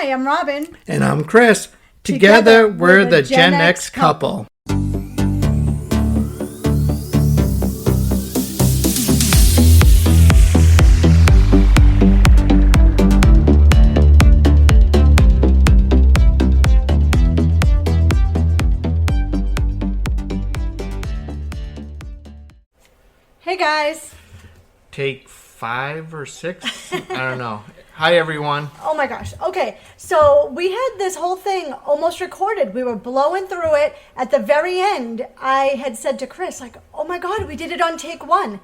Hi, I'm Robin. And I'm Chris. Together we're the Gen X couple. Hey guys. Take 5 or 6? I don't know. Hi everyone. Oh my gosh. Okay, so we had this whole thing almost recorded. We were blowing through it. At the very end, I had said to Chris, like, oh my God, we did it on take 1.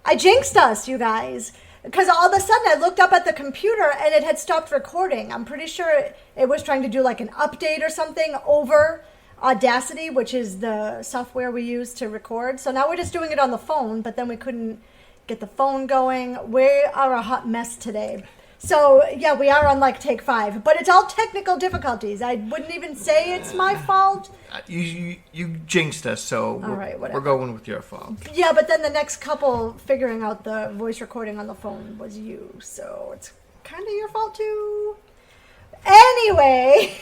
I jinxed us, you guys. Because all of a sudden I looked up at the computer and it had stopped recording. I'm pretty sure it was trying to do like an update or something over Audacity, which is the software we use to record. So now we're just doing it on the phone, but then we couldn't get the phone going. We are a hot mess today. So, yeah, we are on, like, take 5. But it's all technical difficulties. I wouldn't even say it's my fault. You jinxed us, so All right, whatever. we're going with your fault. Yeah, but then the next couple figuring out the voice recording on the phone was you. So it's kind of your fault, too. Anyway,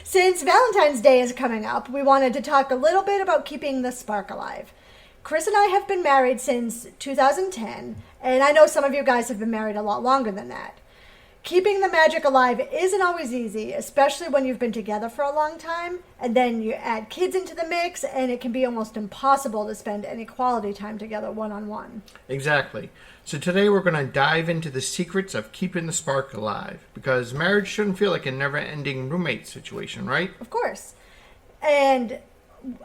since Valentine's Day is coming up, we wanted to talk a little bit about keeping the spark alive. Chris and I have been married since 2010, and I know some of you guys have been married a lot longer than that. Keeping the magic alive isn't always easy, especially when you've been together for a long time, and then you add kids into the mix, and it can be almost impossible to spend any quality time together one-on-one. Exactly. So today we're going to dive into the secrets of keeping the spark alive, because marriage shouldn't feel like a never-ending roommate situation, right? Of course. And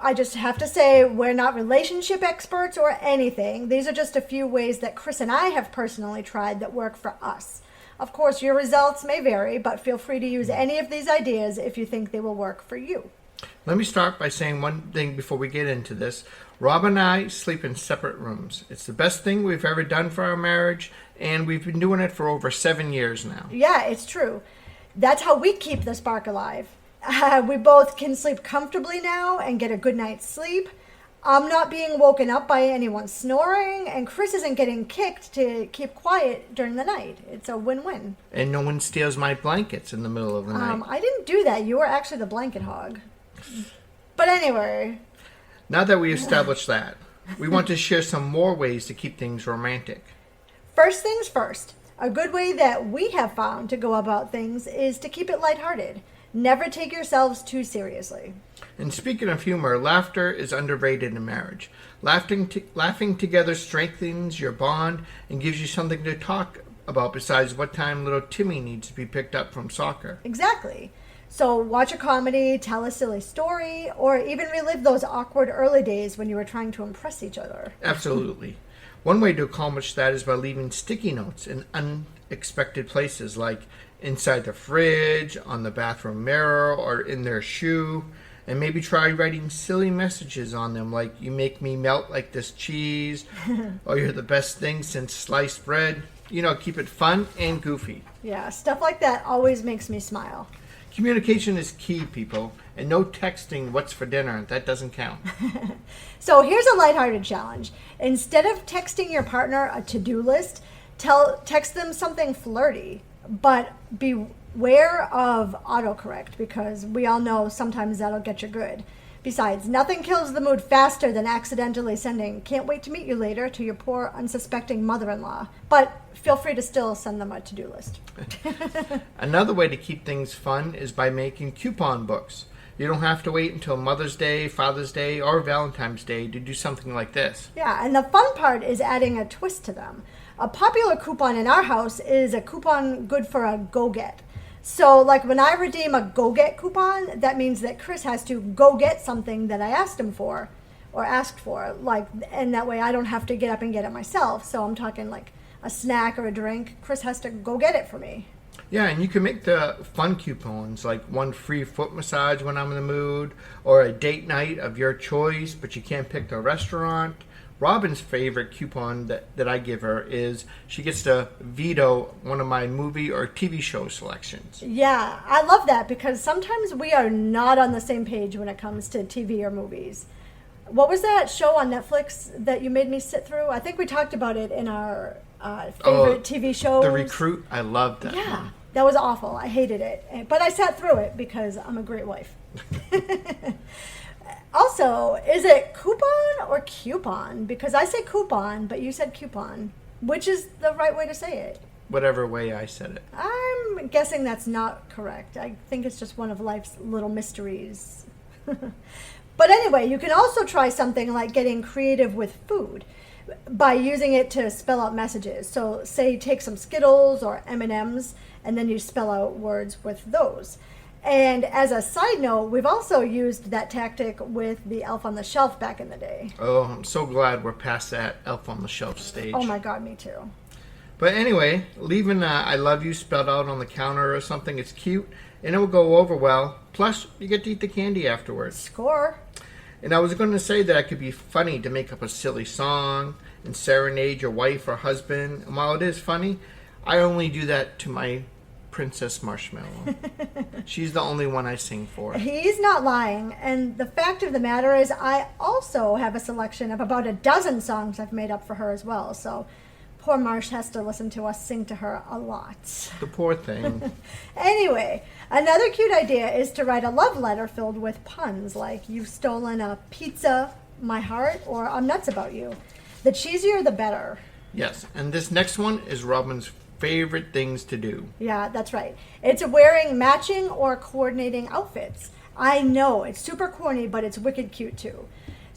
I just have to say, we're not relationship experts or anything. These are just a few ways that Chris and I have personally tried that work for us. Of course, your results may vary, but feel free to use any of these ideas if you think they will work for you. Let me start by saying one thing before we get into this. Rob and I sleep in separate rooms. It's the best thing we've ever done for our marriage, and we've been doing it for over 7 years now. Yeah, it's true. That's how we keep the spark alive. We both can sleep comfortably now and get a good night's sleep. I'm not being woken up by anyone snoring, and Chris isn't getting kicked to keep quiet during the night. It's a win-win. And no one steals my blankets in the middle of the night. I didn't do that. You were actually the blanket hog. But anyway. Now that we established that, we want to share some more ways to keep things romantic. First things first. A good way that we have found to go about things is to keep it lighthearted. Never take yourselves too seriously. And speaking of humor, laughter is underrated in marriage. Laughing together strengthens your bond and gives you something to talk about besides what time little Timmy needs to be picked up from soccer. Exactly. So watch a comedy, tell a silly story, or even relive those awkward early days when you were trying to impress each other. Absolutely. One way to accomplish that is by leaving sticky notes in unexpected places, like inside the fridge, on the bathroom mirror, or in their shoe. And maybe try writing silly messages on them, like, you make me melt like this cheese, or you're the best thing since sliced bread. You know, keep it fun and goofy. Yeah, stuff like that always makes me smile. Communication is key, people, and no texting what's for dinner. That doesn't count. So here's a lighthearted challenge. Instead of texting your partner a to-do list, text them something flirty, but beware of autocorrect, because we all know sometimes that'll get you good. Besides, nothing kills the mood faster than accidentally sending "can't wait to meet you later" to your poor unsuspecting mother-in-law. But feel free to still send them a to-do list. Another way to keep things fun is by making coupon books. You don't have to wait until Mother's Day, Father's Day, or Valentine's Day to do something like this. Yeah, and the fun part is adding a twist to them. A popular coupon in our house is a coupon good for a go-get. So, like, when I redeem a go-get coupon, that means that Chris has to go get something that I asked him for, or asked for, like, and that way I don't have to get up and get it myself. So I'm talking like a snack or a drink. Chris has to go get it for me. Yeah, and you can make the fun coupons, like one free foot massage when I'm in the mood, or a date night of your choice, but you can't pick the restaurant. Robin's favorite coupon that I give her is she gets to veto one of my movie or TV show selections. Yeah, I love that, because sometimes we are not on the same page when it comes to TV or movies. What was that show on Netflix that you made me sit through? I think we talked about it in our favorite TV shows. The Recruit. I love that one. That was awful. I hated it. But I sat through it because I'm a great wife. Also, is it coupon or coupon? Because I say coupon, but you said coupon. Which is the right way to say it? Whatever way I said it. I'm guessing that's not correct. I think it's just one of life's little mysteries. But anyway, you can also try something like getting creative with food by using it to spell out messages. So say take some Skittles or M&Ms and then you spell out words with those. And as a side note, we've also used that tactic with the Elf on the Shelf back in the day. Oh, I'm so glad we're past that Elf on the Shelf stage. Oh my God, me too. But anyway, leaving I love you spelled out on the counter or something, it's cute and it will go over well. Plus, you get to eat the candy afterwards. Score. And I was going to say that it could be funny to make up a silly song and serenade your wife or husband. And while it is funny, I only do that to my Princess Marshmallow. She's the only one I sing for. He's not lying. And the fact of the matter is, I also have a selection of about a dozen songs I've made up for her as well. So poor Marsh has to listen to us sing to her a lot. The poor thing. Anyway, another cute idea is to write a love letter filled with puns like "You've stolen a pizza, my heart," or "I'm nuts about you." The cheesier, the better. Yes, and this next one is Robin's favorite things to do. Yeah, that's right. It's wearing matching or coordinating outfits. I know, it's super corny, but it's wicked cute too.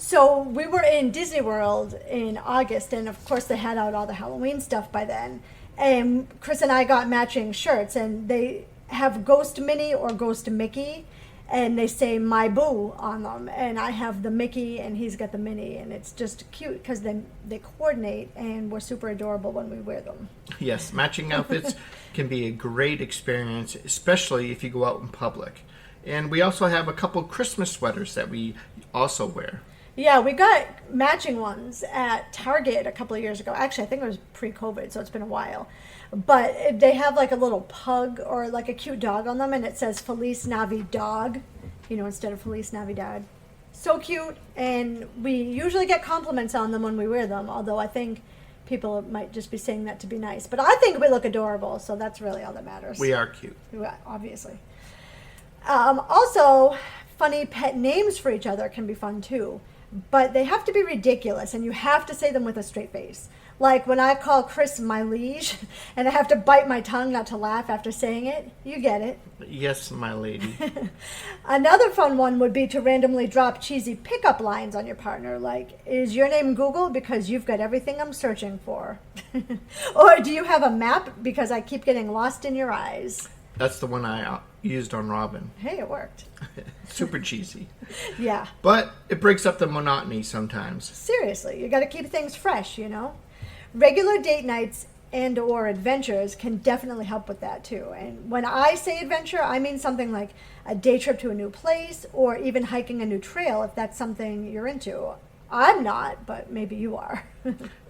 So we were in Disney World in August, and of course they had out all the Halloween stuff by then. And Chris and I got matching shirts, and they have Ghost Minnie or Ghost Mickey, and they say "My Boo" on them. And I have the Mickey, and he's got the Minnie, and it's just cute because they coordinate, and we're super adorable when we wear them. Yes, matching outfits can be a great experience, especially if you go out in public. And we also have a couple Christmas sweaters that we also wear. Yeah, we got matching ones at Target a couple of years ago. Actually, I think it was pre-COVID, so it's been a while. But they have like a little pug or like a cute dog on them, and it says Feliz Navidad, instead of Feliz Navidad. So cute, and we usually get compliments on them when we wear them, although I think people might just be saying that to be nice. But I think we look adorable, so that's really all that matters. We are cute. Obviously. Also, funny pet names for each other can be fun too. But they have to be ridiculous, and you have to say them with a straight face. Like when I call Chris my liege, and I have to bite my tongue not to laugh after saying it. You get it. Yes, my lady. Another fun one would be to randomly drop cheesy pickup lines on your partner, like, "Is your name Google? Because you've got everything I'm searching for." Or, "Do you have a map? Because I keep getting lost in your eyes." That's the one I used on Robin. Hey, it worked. Super cheesy. Yeah. But it breaks up the monotony sometimes. Seriously, you got to keep things fresh, Regular date nights and or adventures can definitely help with that too. And when I say adventure, I mean something like a day trip to a new place or even hiking a new trail if that's something you're into. I'm not, but maybe you are.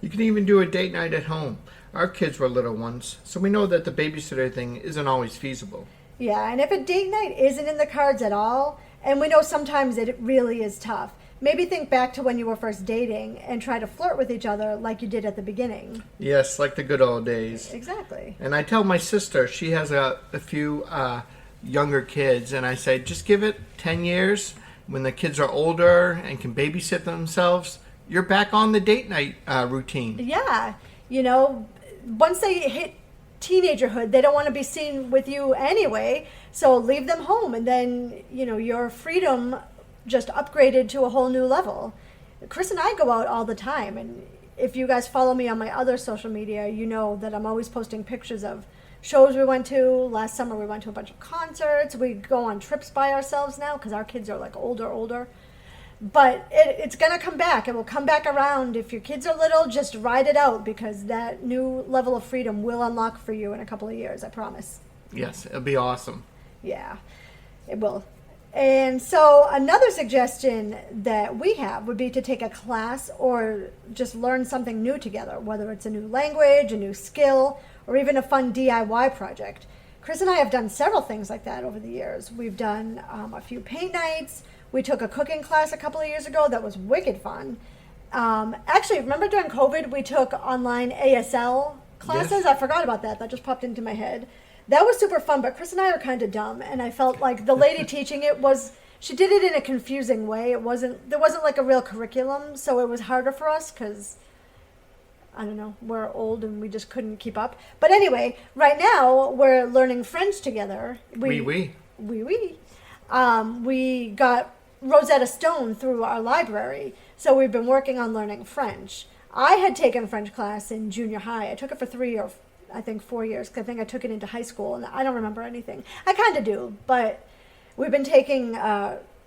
You can even do a date night at home. Our kids were little ones, so we know that the babysitter thing isn't always feasible. Yeah, and if a date night isn't in the cards at all, and we know sometimes it really is tough, maybe think back to when you were first dating and try to flirt with each other like you did at the beginning. Yes, like the good old days. Exactly. And I tell my sister, she has a few younger kids, and I say, just give it 10 years. When the kids are older and can babysit themselves, you're back on the date night routine. Yeah, once they hit teenagerhood, they don't want to be seen with you anyway, so leave them home, and then your freedom just upgraded to a whole new level. Chris and I go out all the time, and if you guys follow me on my other social media, you know that I'm always posting pictures of shows we went to. Last summer we went to a bunch of concerts. We go on trips by ourselves now because our kids are like older. But it's going to come back. It will come back around. If your kids are little, just ride it out because that new level of freedom will unlock for you in a couple of years, I promise. Yes, it'll be awesome. Yeah, it will. And so another suggestion that we have would be to take a class or just learn something new together, whether it's a new language, a new skill, or even a fun DIY project. Chris and I have done several things like that over the years. We've done a few paint nights. We took a cooking class a couple of years ago that was wicked fun. Actually, remember during COVID, we took online ASL classes? Yes. I forgot about that. That just popped into my head. that was super fun. But Chris and I are kind of dumb, and I felt like the lady teaching it she did it in a confusing way. There wasn't like a real curriculum, so it was harder for us because I don't know, we're old and we just couldn't keep up. But anyway, right now we're learning French together. Oui. We got Rosetta Stone through our library, so we've been working on learning French. I had taken French class in junior high. I took it for 3 or I think 4 years, because I think I took it into high school, and I don't remember anything. I kind of do, but we've been taking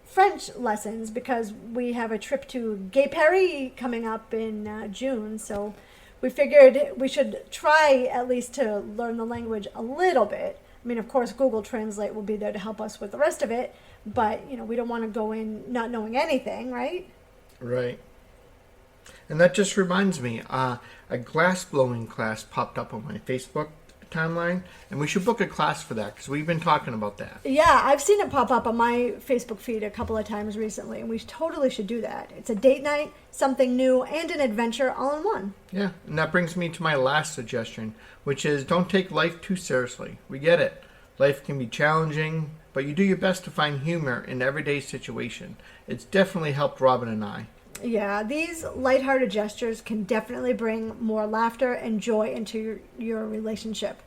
French lessons because we have a trip to Gay Paris coming up in June, so we figured we should try at least to learn the language a little bit. I mean, of course, Google Translate will be there to help us with the rest of it, but, we don't want to go in not knowing anything, right? Right. And that just reminds me, a glass blowing class popped up on my Facebook timeline, and we should book a class for that because we've been talking about that. Yeah, I've seen it pop up on my Facebook feed a couple of times recently, and we totally should do that. It's a date night, something new, and an adventure all in one. Yeah, and that brings me to my last suggestion, which is don't take life too seriously. We get it. Life can be challenging, but you do your best to find humor in everyday situation. It's definitely helped Robin and I. Yeah, these lighthearted gestures can definitely bring more laughter and joy into your relationship.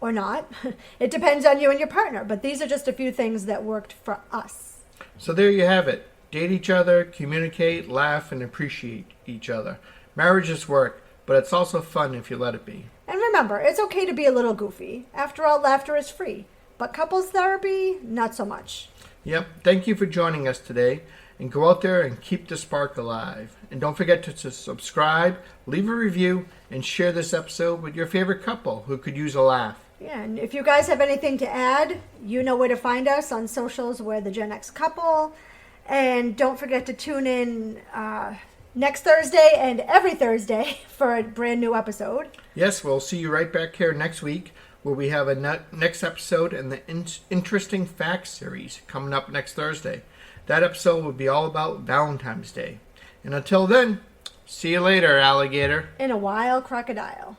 Or not. It depends on you and your partner, but these are just a few things that worked for us. So there you have it. Date each other, communicate, laugh, and appreciate each other. Marriage is work, but it's also fun if you let it be. And remember, it's okay to be a little goofy. After all, laughter is free. But couples therapy, not so much. Yep. Thank you for joining us today. And go out there and keep the spark alive. And don't forget to subscribe, leave a review, and share this episode with your favorite couple who could use a laugh. Yeah, and if you guys have anything to add, you know where to find us on socials. We're the Gen X Couple. And don't forget to tune in next Thursday and every Thursday for a brand new episode. Yes, we'll see you right back here next week where we have a next episode in the Interesting Facts series coming up next Thursday. That episode will be all about Valentine's Day. And until then, see you later, alligator. In a wild crocodile.